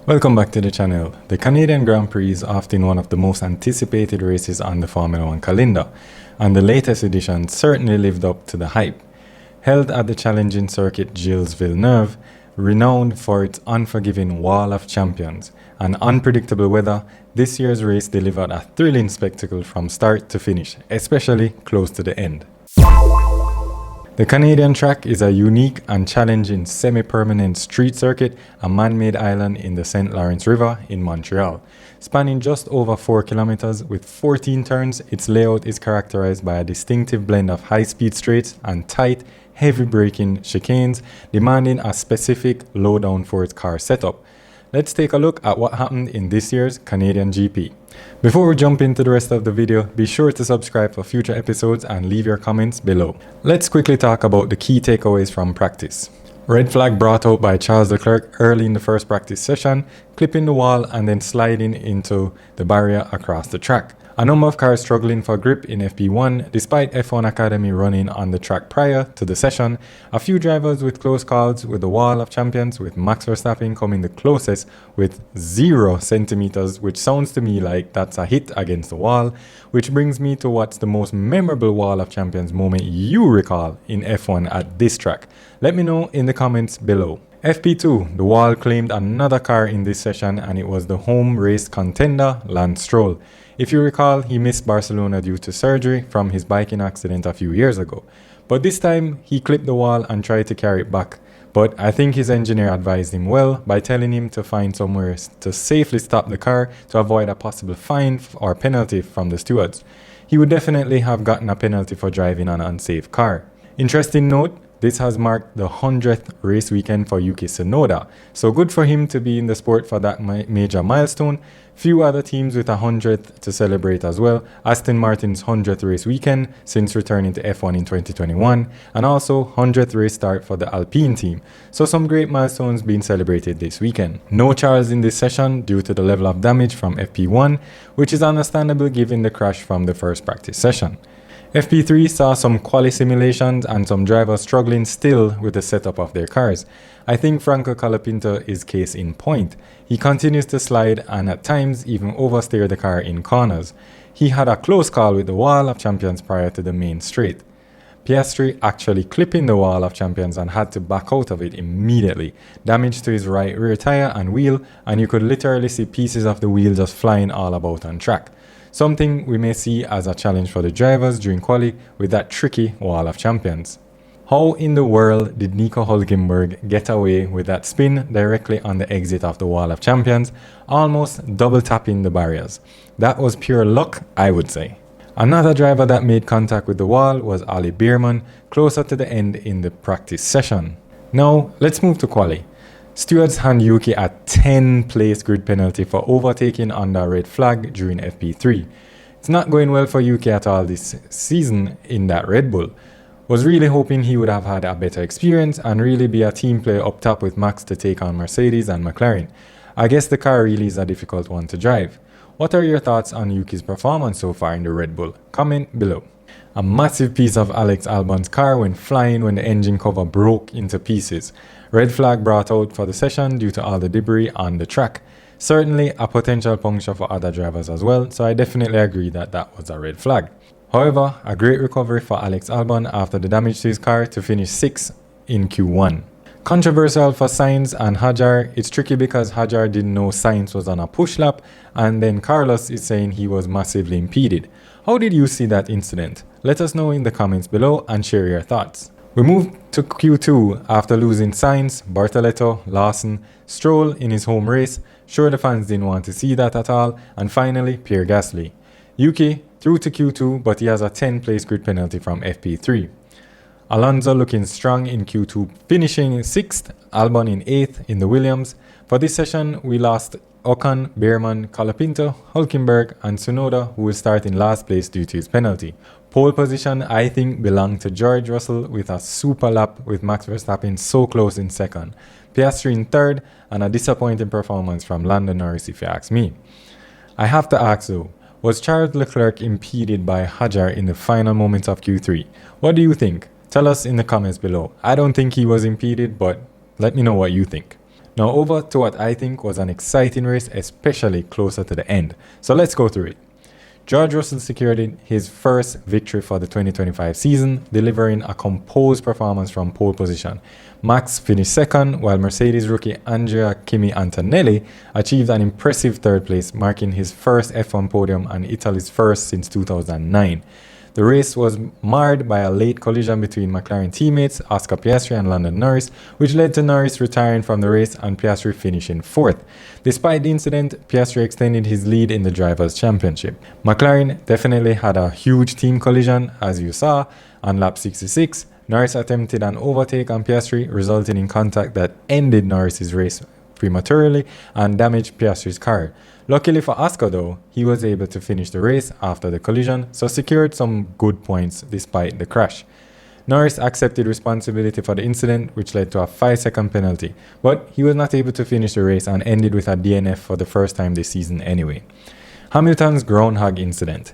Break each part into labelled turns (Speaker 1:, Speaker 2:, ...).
Speaker 1: Welcome back to the channel. The Canadian Grand Prix is often one of the most anticipated races on the Formula 1 calendar, and the latest edition certainly lived up to the hype. Held at the challenging circuit Gilles Villeneuve, renowned for its unforgiving wall of champions and unpredictable weather, this year's race delivered a thrilling spectacle from start to finish, especially close to the end. The Canadian track is a unique and challenging semi-permanent street circuit, a man-made island in the St. Lawrence River in Montreal. Spanning just over 4 kilometers with 14 turns, its layout is characterized by a distinctive blend of high-speed straights and tight, heavy braking chicanes, demanding a specific low downforce car setup. Let's take a look at what happened in this year's Canadian GP. Before we jump into the rest of the video, be sure to subscribe for future episodes and leave your comments below. Let's quickly talk about the key takeaways from practice. Red flag brought out by Charles Leclerc early in the first practice session, clipping the wall and then sliding into the barrier across the track. A number of cars struggling for grip in FP1 despite F1 Academy running on the track prior to the session. A few drivers with close calls with the wall of champions, with Max Verstappen coming the closest with 0 centimeters, which sounds to me like that's a hit against the wall, which brings me to what's the most memorable wall of champions moment you recall in F1 at this track. Let me know in the comments below. FP2, the wall claimed another car in this session, and it was the home race contender Lance Stroll. If you recall, he missed Barcelona due to surgery from his biking accident a few years ago. But this time, he clipped the wall and tried to carry it back. But I think his engineer advised him well by telling him to find somewhere to safely stop the car to avoid a possible fine or penalty from the stewards. He would definitely have gotten a penalty for driving an unsafe car. Interesting note, this has marked the 100th race weekend for Yuki Tsunoda, so good for him to be in the sport for that major milestone. Few other teams with 100th to celebrate as well. Aston Martin's 100th race weekend since returning to F1 in 2021, and also 100th race start for the Alpine team. So some great milestones being celebrated this weekend. No Charles in this session due to the level of damage from FP1, which is understandable given the crash from the first practice session. FP3 saw some quali simulations and some drivers struggling still with the setup of their cars. I think Franco Colapinto is case in point. He continues to slide and at times even oversteer the car in corners. He had a close call with the wall of champions prior to the main straight. Piastri actually clipping the wall of champions and had to back out of it immediately. Damage to his right rear tire and wheel, and you could literally see pieces of the wheel just flying all about on track. Something we may see as a challenge for the drivers during quali with that tricky wall of champions. How in the world did Nico Hülkenberg get away with that spin directly on the exit of the wall of champions, almost double tapping the barriers? That was pure luck, I would say. Another driver that made contact with the wall was Ali Bierman, closer to the end in the practice session. Now, let's move to quali. Stewards hand Yuki a 10-place grid penalty for overtaking under a red flag during FP3. It's not going well for Yuki at all this season in that Red Bull. Was really hoping he would have had a better experience and really be a team player up top with Max to take on Mercedes and McLaren. I guess the car really is a difficult one to drive. What are your thoughts on Yuki's performance so far in the Red Bull? Comment below. A massive piece of Alex Albon's car went flying when the engine cover broke into pieces. Red flag brought out for the session due to all the debris on the track. Certainly a potential puncture for other drivers as well, so I definitely agree that that was a red flag. However, a great recovery for Alex Albon after the damage to his car to finish 6th in Q1. Controversial for Sainz and Hadjar. It's tricky because Hadjar didn't know Sainz was on a push lap, and then Carlos is saying he was massively impeded. How did you see that incident? Let us know in the comments below and share your thoughts. We moved to Q2 after losing Sainz, Bartoletto, Lawson, Stroll in his home race. Sure, the fans didn't want to see that at all, and finally Pierre Gasly. Yuki through to Q2, but he has a 10-place grid penalty from FP3. Alonso looking strong in Q2, finishing 6th, Albon in 8th in the Williams. For this session, we lost Ocon, Bierman, Colapinto, Hülkenberg, and Tsunoda, who will start in last place due to his penalty. Pole position, I think, belonged to George Russell with a super lap with Max Verstappen so close in second. Piastri in third, and a disappointing performance from Lando Norris if you ask me. I have to ask though, was Charles Leclerc impeded by Hadjar in the final moments of Q3? What do you think? Tell us in the comments below. I don't think he was impeded, but let me know what you think. Now over to what I think was an exciting race, especially closer to the end. So let's go through it. George Russell secured his first victory for the 2025 season, delivering a composed performance from pole position. Max finished second, while Mercedes rookie Andrea Kimi Antonelli achieved an impressive third place, marking his first F1 podium and Italy's first since 2009. The race was marred by a late collision between McLaren teammates Oscar Piastri and Lando Norris, which led to Norris retiring from the race and Piastri finishing fourth. Despite the incident, Piastri extended his lead in the Drivers' Championship. McLaren definitely had a huge team collision, as you saw, on lap 66. Norris attempted an overtake on Piastri, resulting in contact that ended Norris's race prematurely and damaged Piastri's car. Luckily for Oscar though, he was able to finish the race after the collision, so secured some good points despite the crash. Norris accepted responsibility for the incident, which led to a 5-second penalty, but he was not able to finish the race and ended with a DNF for the first time this season anyway. Hamilton's groundhog incident.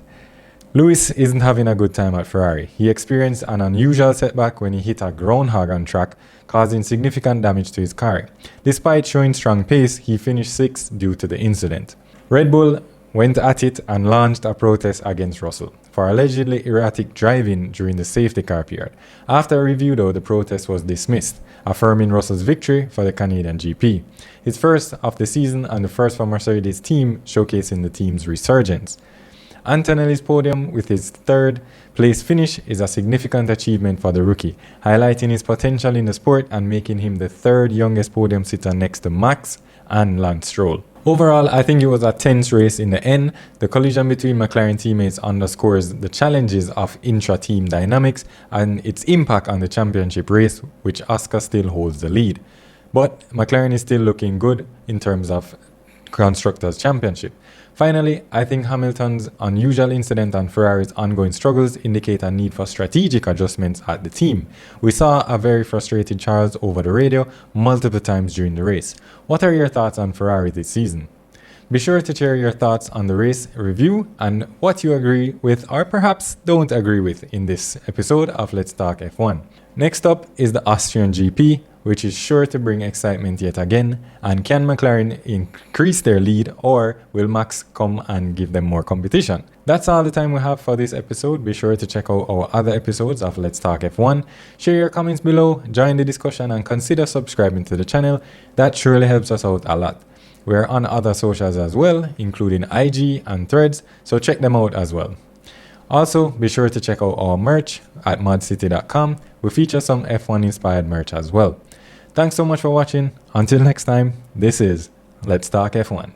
Speaker 1: Lewis isn't having a good time at Ferrari. He experienced an unusual setback when he hit a groundhog on track, causing significant damage to his car. Despite showing strong pace, he finished 6th due to the incident. Red Bull went at it and launched a protest against Russell for allegedly erratic driving during the safety car period. After a review though, the protest was dismissed, affirming Russell's victory for the Canadian GP. His first of the season and the first for Mercedes team, showcasing the team's resurgence. Antonelli's podium with his third place finish is a significant achievement for the rookie, highlighting his potential in the sport and making him the third youngest podium sitter next to Max and Lance Stroll. Overall, I think it was a tense race in the end. The collision between McLaren teammates underscores the challenges of intra-team dynamics and its impact on the championship race, which Oscar still holds the lead. But McLaren is still looking good in terms of Constructors' Championship. Finally, I think Hamilton's unusual incident and Ferrari's ongoing struggles indicate a need for strategic adjustments at the team. We saw a very frustrated Charles over the radio multiple times during the race. What are your thoughts on Ferrari this season? Be sure to share your thoughts on the race review and what you agree with or perhaps don't agree with in this episode of Let's Talk F1. Next up is the Austrian GP, which is sure to bring excitement yet again. And can McLaren increase their lead, or will Max come and give them more competition? That's all the time we have for this episode. Be sure to check out our other episodes of Let's Talk F1. Share your comments below, join the discussion, and consider subscribing to the channel. That surely helps us out a lot. We're on other socials as well, including IG and Threads, so check them out as well. Also, be sure to check out our merch at ModzCity.com. We feature some F1 inspired merch as well. Thanks so much for watching. Until next time, this is Let's Talk F1.